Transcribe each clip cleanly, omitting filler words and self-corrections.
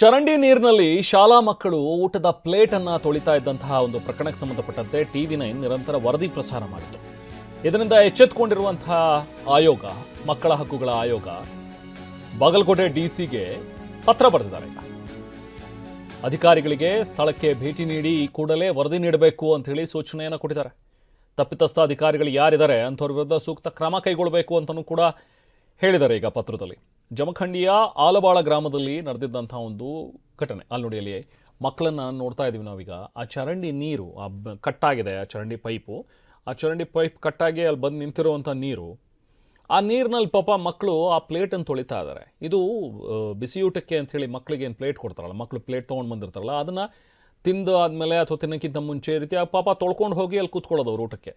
ಚರಂಡಿ ನೀರಿನಲ್ಲಿ ಶಾಲಾ ಮಕ್ಕಳು ಊಟದ ಪ್ಲೇಟ್ ಅನ್ನ ತೊಳಿತಾ ಇದ್ದಂತಹ ಒಂದು ಪ್ರಕರಣಕ್ಕೆ ಸಂಬಂಧಪಟ್ಟಂತೆ TV9 ನಿರಂತರ ವರದಿ ಪ್ರಸಾರ ಮಾಡಿತು. ಇದರಿಂದ ಎಚ್ಚೆತ್ತುಕೊಂಡಿರುವಂತಹ ಆಯೋಗ, ಮಕ್ಕಳ ಹಕ್ಕುಗಳ ಆಯೋಗ, ಬಾಗಲಕೋಟೆ ಡಿಸಿಗೆ ಪತ್ರ ಬರೆದಿದ್ದಾರೆ. ಅಧಿಕಾರಿಗಳಿಗೆ ಸ್ಥಳಕ್ಕೆ ಭೇಟಿ ನೀಡಿ ಈ ಕೂಡಲೇ ವರದಿ ನೀಡಬೇಕು ಅಂತ ಹೇಳಿ ಸೂಚನೆಯನ್ನು ಕೊಟ್ಟಿದ್ದಾರೆ. ತಪ್ಪಿತಸ್ಥ ಅಧಿಕಾರಿಗಳು ಯಾರಿದ್ದಾರೆ ಅಂಥವ್ರ ವಿರುದ್ಧ ಸೂಕ್ತ ಕ್ರಮ ಕೈಗೊಳ್ಳಬೇಕು ಅಂತಲೂ ಕೂಡ ಹೇಳಿದ್ದಾರೆ. ಈಗ ಪತ್ರದಲ್ಲಿ ಜಮಖಂಡಿಯ ಆಲಬಾಳ ಗ್ರಾಮದಲ್ಲಿ ನಡೆದಿದ್ದಂಥ ಒಂದು ಘಟನೆ. ಅಲ್ಲಿ ನೋಡಿ, ಅಲ್ಲಿ ಮಕ್ಕಳನ್ನು ನೋಡ್ತಾ ಇದ್ದೀವಿ ನಾವೀಗ. ಆ ಚರಂಡಿ ನೀರು ಕಟ್ಟಾಗಿದೆ, ಆ ಚರಂಡಿ ಪೈಪ್ ಕಟ್ಟಾಗಿ ಅಲ್ಲಿ ಬಂದು ನಿಂತಿರುವಂಥ ನೀರು, ಆ ನೀರಿನಲ್ಲಿ ಪಾಪ ಮಕ್ಕಳು ಆ ಪ್ಲೇಟನ್ನು ತೊಳಿತಾ ಇದ್ದಾರೆ. ಇದು ಬಿಸಿಯೂಟಕ್ಕೆ ಅಂಥೇಳಿ ಮಕ್ಕಳಿಗೆ ಏನು ಪ್ಲೇಟ್ ಕೊಡ್ತಾರಲ್ಲ, ಮಕ್ಕಳು ಪ್ಲೇಟ್ ತೊಗೊಂಡು ಬಂದಿರ್ತಾರಲ್ಲ, ಅದನ್ನು ತಿಂದು ಆದಮೇಲೆ ಅಥವಾ ತಿನ್ನೋಕ್ಕಿಂತ ಮುಂಚೆ ರೀತಿ ಆ ಪಾಪ ತೊಳ್ಕೊಂಡು ಹೋಗಿ ಅಲ್ಲಿ ಕೂತ್ಕೊಳ್ಳೋದು ಅವ್ರ ಊಟಕ್ಕೆ.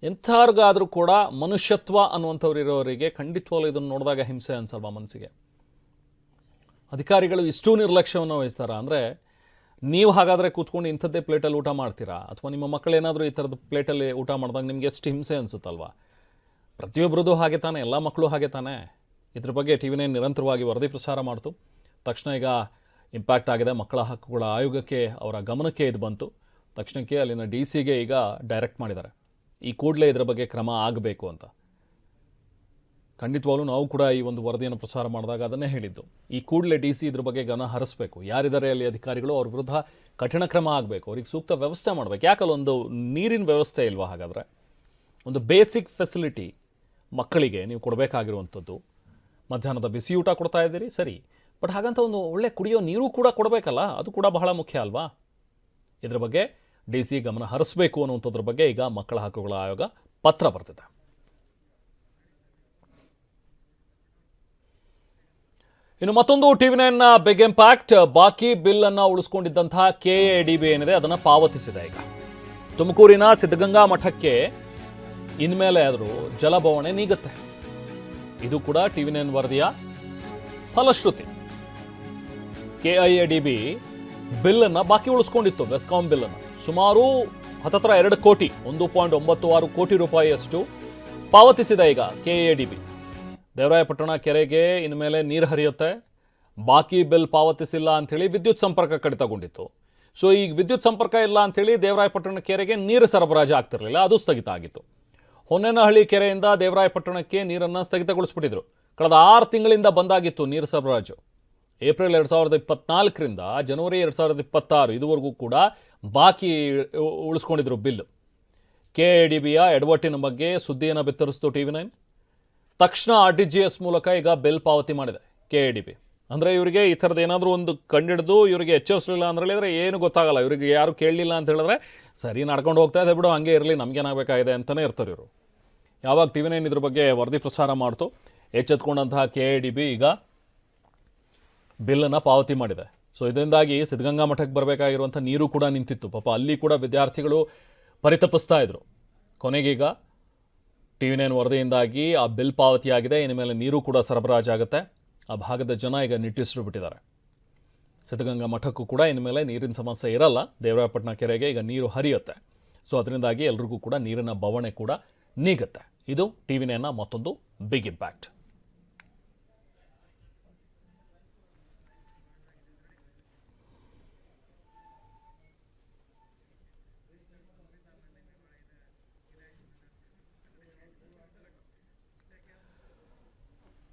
ಎಂಥವ್ರಿಗಾದರೂ ಕೂಡ ಮನುಷ್ಯತ್ವ ಅನ್ನುವಂಥವ್ರು ಇರೋರಿಗೆ ಖಂಡಿತವಾಗ್ಲೂ ಇದನ್ನು ನೋಡಿದಾಗ ಹಿಂಸೆ ಅನ್ಸಲ್ವಾ ಮನಸ್ಸಿಗೆ? ಅಧಿಕಾರಿಗಳು ಇಷ್ಟು ನಿರ್ಲಕ್ಷ್ಯವನ್ನು ವಹಿಸ್ತಾರ ಅಂದರೆ, ನೀವು ಹಾಗಾದರೆ ಕೂತ್ಕೊಂಡು ಇಂಥದ್ದೇ ಪ್ಲೇಟಲ್ಲಿ ಊಟ ಮಾಡ್ತೀರಾ? ಅಥವಾ ನಿಮ್ಮ ಮಕ್ಕಳೇನಾದರೂ ಈ ಥರದ ಪ್ಲೇಟಲ್ಲಿ ಊಟ ಮಾಡಿದಾಗ ನಿಮಗೆ ಎಷ್ಟು ಹಿಂಸೆ ಅನಿಸುತ್ತಲ್ವಾ? ಪ್ರತಿಯೊಬ್ಬರದ್ದು ಹಾಗೆ ತಾನೆ, ಎಲ್ಲ ಮಕ್ಕಳು ಹಾಗೆ ತಾನೆ. ಇದ್ರ ಬಗ್ಗೆ TV9 ನಿರಂತರವಾಗಿ ವರದಿ ಪ್ರಸಾರ ಮಾಡ್ತು. ತಕ್ಷಣ ಈಗ ಇಂಪ್ಯಾಕ್ಟ್ ಆಗಿದೆ. ಮಕ್ಕಳ ಹಕ್ಕುಗಳ ಆಯೋಗಕ್ಕೆ, ಅವರ ಗಮನಕ್ಕೆ ಇದು ಬಂತು. ತಕ್ಷಣಕ್ಕೆ ಅಲ್ಲಿನ DCಗೆ ಈಗ ಡೈರೆಕ್ಟ್ ಮಾಡಿದ್ದಾರೆ, ಈ ಕೂಡಲೇ ಇದರ ಬಗ್ಗೆ ಕ್ರಮ ಆಗಬೇಕು ಅಂತ. ಖಂಡಿತವಾಗ್ಲೂ ನಾವು ಕೂಡ ಈ ಒಂದು ವರದಿಯನ್ನು ಪ್ರಸಾರ ಮಾಡಿದಾಗ ಅದನ್ನೇ ಹೇಳಿದ್ದು. ಈ ಕೂಡಲೇ DC ಇದ್ರ ಬಗ್ಗೆ ಗಮನ ಹರಿಸಬೇಕು. ಯಾರಿದ್ದಾರೆ ಅಲ್ಲಿ ಅಧಿಕಾರಿಗಳು, ಅವ್ರ ವಿರುದ್ಧ ಕಠಿಣ ಕ್ರಮ ಆಗಬೇಕು. ಅವ್ರಿಗೆ ಸೂಕ್ತ ವ್ಯವಸ್ಥೆ ಮಾಡಬೇಕು. ಯಾಕಲ್ಲ ಒಂದು ನೀರಿನ ವ್ಯವಸ್ಥೆ ಇಲ್ವಾ? ಹಾಗಾದರೆ ಒಂದು ಬೇಸಿಕ್ ಫೆಸಿಲಿಟಿ ಮಕ್ಕಳಿಗೆ ನೀವು ಕೊಡಬೇಕಾಗಿರುವಂಥದ್ದು. ಮಧ್ಯಾಹ್ನದ ಬಿಸಿ ಊಟ ಕೊಡ್ತಾ ಇದ್ದೀರಿ ಸರಿ, ಬಟ್ ಹಾಗಂತ ಒಂದು ಒಳ್ಳೆ ಕುಡಿಯೋ ನೀರು ಕೂಡ ಕೊಡಬೇಕಲ್ಲ, ಅದು ಕೂಡ ಬಹಳ ಮುಖ್ಯ ಅಲ್ವಾ? ಇದರ ಬಗ್ಗೆ DC ಗಮನ ಹರಿಸಬೇಕು ಅನ್ನುವಂಥದ್ರ ಬಗ್ಗೆ ಈಗ ಮಕ್ಕಳ ಹಕ್ಕುಗಳ ಆಯೋಗ ಪತ್ರ ಬರೆದಿದೆ. ಇನ್ನು ಮತ್ತೊಂದು TV9 ಬಿಗ್ ಇಂಪ್ಯಾಕ್ಟ್. ಬಾಕಿ ಬಿಲ್ ಅನ್ನು ಉಳಿಸ್ಕೊಂಡಿದ್ದಂತಹ KADB ಏನಿದೆ ಅದನ್ನು ಪಾವತಿಸಿದೆ. ಈಗ ತುಮಕೂರಿನ ಸಿದ್ಧಗಂಗಾ ಮಠಕ್ಕೆ ಇನ್ಮೇಲೆ ಆದರೂ ಜಲಬವಣೆ ನೀಗುತ್ತೆ. ಇದು ಕೂಡ TV9 ವರದಿಯ ಫಲಶ್ರುತಿ. KIADB ಬಿಲ್ ಅನ್ನು ಬಾಕಿ ಉಳಿಸ್ಕೊಂಡಿತ್ತು, ಬೆಸ್ಕಾಂ ಬಿಲ್ ಅನ್ನು ಸುಮಾರು 2 ಕೋಟಿ 1.96 ಕೋಟಿ ರೂಪಾಯಿಯಷ್ಟು ಪಾವತಿಸಿದೆ ಈಗ KADB. ದೇವರಾಯಪಟ್ಟಣ ಕೆರೆಗೆ ಇನ್ಮೇಲೆ ನೀರು ಹರಿಯುತ್ತೆ. ಬಾಕಿ ಬಿಲ್ ಪಾವತಿಸಿಲ್ಲ ಅಂಥೇಳಿ ವಿದ್ಯುತ್ ಸಂಪರ್ಕ ಕಡಿತಗೊಂಡಿತ್ತು. ಸೊ ಈಗ ವಿದ್ಯುತ್ ಸಂಪರ್ಕ ಇಲ್ಲ ಅಂಥೇಳಿ ದೇವರಾಯಪಟ್ಟಣ ಕೆರೆಗೆ ನೀರು ಸರಬರಾಜು ಆಗ್ತಿರಲಿಲ್ಲ, ಅದು ಸ್ಥಗಿತ ಆಗಿತ್ತು. ಹೊನ್ನೇನಹಳ್ಳಿ ಕೆರೆಯಿಂದ ದೇವರಾಯಪಟ್ಟಣಕ್ಕೆ ನೀರನ್ನು ಸ್ಥಗಿತಗೊಳಿಸ್ಬಿಟ್ಟಿದ್ರು. ಕಳೆದ 6 ತಿಂಗಳಿಂದ ಬಂದಾಗಿತ್ತು ನೀರು ಸರಬರಾಜು. ಏಪ್ರಿಲ್ 2024ರಿಂದ ಜನವರಿ 2026 ಇದುವರೆಗೂ ಕೂಡ ಬಾಕಿ ಉಳಿಸ್ಕೊಂಡಿದ್ರು ಬಿಲ್. KADBಯ ಎಡವಟ್ಟಿನ ಬಗ್ಗೆ ಸುದ್ದಿಯನ್ನು ಬಿತ್ತರಿಸಿತು TV9. ತಕ್ಷಣ RTGS ಮೂಲಕ ಈಗ ಬಿಲ್ ಪಾವತಿ ಮಾಡಿದೆ KADB. ಅಂದರೆ ಇವರಿಗೆ ಈ ಥರದ್ದು ಏನಾದರೂ ಒಂದು ಕಂಡಿಡಿದು ಇವರಿಗೆ ಎಚ್ಚರಿಸಲಿಲ್ಲ ಅಂತ ಹೇಳಿದ್ರೆ ಏನು ಗೊತ್ತಾಗಲ್ಲ. ಇವರಿಗೆ ಯಾರು ಕೇಳಲಿಲ್ಲ ಅಂತ ಹೇಳಿದ್ರೆ ಸರಿ ನಡ್ಕೊಂಡು ಹೋಗ್ತಾ ಇದೆ ಬಿಡು, ಹಂಗೆ ಇರಲಿ, ನಮಗೇನಾಗಬೇಕಾಗಿದೆ ಅಂತಲೇ ಇರ್ತಾರೆ ಇವರು. ಯಾವಾಗ TV9 ಇದ್ರ ಬಗ್ಗೆ ವರದಿ ಪ್ರಸಾರ ಮಾಡ್ತು, ಎಚ್ಚೆತ್ಕೊಂಡಂತಹ KADB ಈಗ ಬಿಲ್ಲನ್ನು ಪಾವತಿ ಮಾಡಿದೆ. ಸೊ ಇದರಿಂದಾಗಿ ಸಿದ್ಧಗಂಗಾ ಮಠಕ್ಕೆ ಬರಬೇಕಾಗಿರುವಂಥ ನೀರು ಕೂಡ ನಿಂತಿತ್ತು. ಪಾಪ ಅಲ್ಲಿ ಕೂಡ ವಿದ್ಯಾರ್ಥಿಗಳು ಪರಿತಪಿಸ್ತಾ ಇದ್ರು. ಕೊನೆಗೀಗ TV9 ವರದಿಯಿಂದಾಗಿ ಆ ಬಿಲ್ ಪಾವತಿಯಾಗಿದೆ. ಇನ್ಮೇಲೆ ನೀರು ಕೂಡ ಸರಬರಾಜಾಗುತ್ತೆ. ಆ ಭಾಗದ ಜನ ಈಗ ನಿಟ್ಟುಸಿರು ಬಿಟ್ಟಿದ್ದಾರೆ. ಸಿದ್ಧಗಂಗಾ ಮಠಕ್ಕೂ ಕೂಡ ಇನ್ಮೇಲೆ ನೀರಿನ ಸಮಸ್ಯೆ ಇರಲ್ಲ. ದೇವರಾಯಪಟ್ಟಣ ಕೆರೆಗೆ ಈಗ ನೀರು ಹರಿಯುತ್ತೆ. ಸೊ ಅದರಿಂದಾಗಿ ಎಲ್ರಿಗೂ ಕೂಡ ನೀರಿನ ಬವಣೆ ಕೂಡ ನೀಗುತ್ತೆ. ಇದು TV9ನ ಮತ್ತೊಂದು ಬಿಗ್ ಇಂಪ್ಯಾಕ್ಟ್.